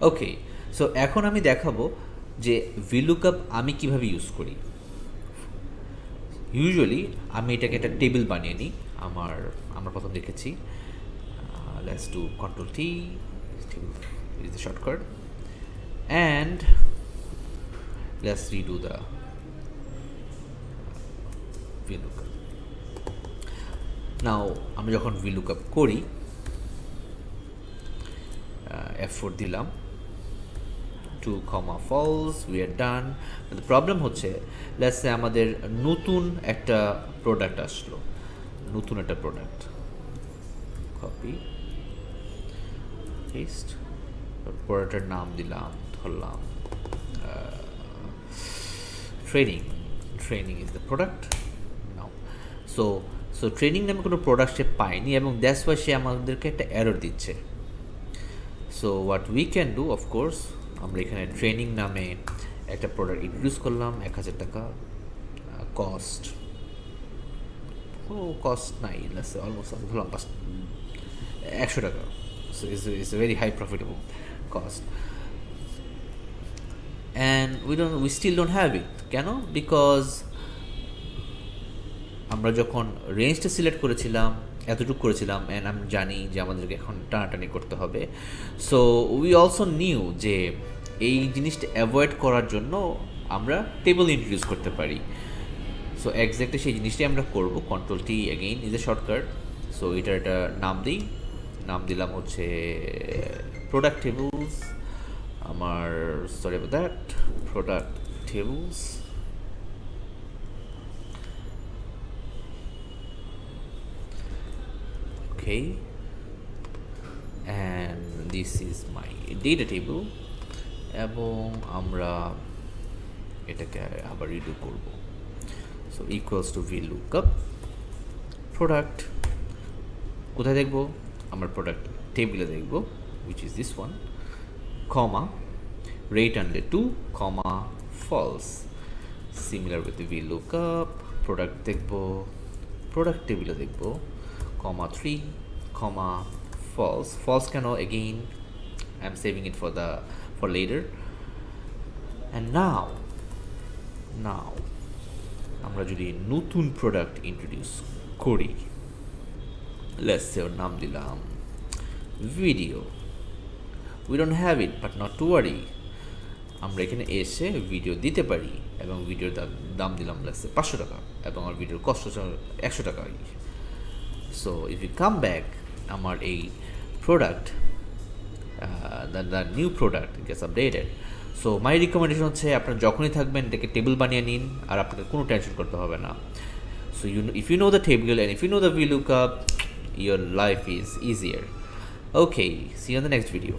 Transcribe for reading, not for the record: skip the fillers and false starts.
ওকে, so এখন আমি দেখাবো যে VLOOKUP আমি কিভাবে ইউজ করি। ইউজুয়ালি আমি এটাকে একটা টেবিল বানিয়ে নিই। আমরা প্রথম দেখেছি, let's do control T, is the shortcut, and let's redo the VLOOKUP। নাও আমি যখন VLOOKUP করি, F4 দিলাম, 2, false, we are done. The problem হচ্ছে, let's say আমাদের নতুন একটা প্রোডাক্ট আসলো, নতুন একটা প্রোডাক্ট, কপি পেস্ট, প্রোডাক্টের নাম দিলাম, ধরলাম training is the product now. So training নামে কোনো প্রোডাক্ট সে পায়নি এবং দ্যাটস ওয়াই সে আমাদেরকে একটা এরর দিচ্ছে। So what we can do, of course আমরা এখানে ট্রেনিং নামে একটা প্রোডাক্ট ইন্ট্রোডিউস করলাম, 1000 টাকা কস্ট, কোনো কস্ট নাই, অলমোস্ট ধরলাম 100 টাকা। So is a very high profitable cost, and we still don't have it. কেন? বিকজ আমরা যখন রেঞ্জটা সিলেক্ট করেছিলাম, এতটুকু করেছিলাম, অ্যান্ড আমি জানি যে আমাদেরকে এখন টানাটানি করতে হবে। সো উই অলসো নিউ যে এই জিনিসটা অ্যাভয়েড করার জন্য আমরা টেবল ইন্ট্রোডিউস করতে পারি। সো এক্স্যাক্টলি সেই জিনিসটাই আমরা করব। Control T again is a shortcut. So এটার একটা নাম দিই, নাম দিলাম হচ্ছে প্রোডাক্ট টেবলস, আমার sorry about that, product tables. Okay, and this is my data table, এবং আমরা এটাকে আবার রিডু করব। So equals to VLOOKUP product, কোথায় দেখব? আমরা প্রোডাক্ট টেবিলে দেখব, which is this one, comma rate under 2, comma false, similar with the VLOOKUP product দেখব, প্রোডাক্ট টেবিলে দেখব, comma 3, comma false কেন? Again I'm saving it for later. And now আমরা যদি নতুন প্রোডাক্ট ইন্ট্রোডিউস করি, লেটস সে ওর নাম দিলাম video, we don't have it, but not to worry, আমরা এখানে এসে ভিডিও দিতে পারি এবং ভিডিওর দাম দিলাম লেটস সে 500 টাকা এবং আমার ভিডিওর কষ্ট 100 টাকা। So if you come back, আমার এই product, the new product gets updated. So my recommendation হচ্ছে আপনারা যখনই থাকবেন এটাকে টেবিল বানিয়ে নিন, আর আপনাকে কোনো টেনশন করতে হবে না। So if you know the table and if you know the VLOOKUP, your life is easier. Okay, see you on the next video.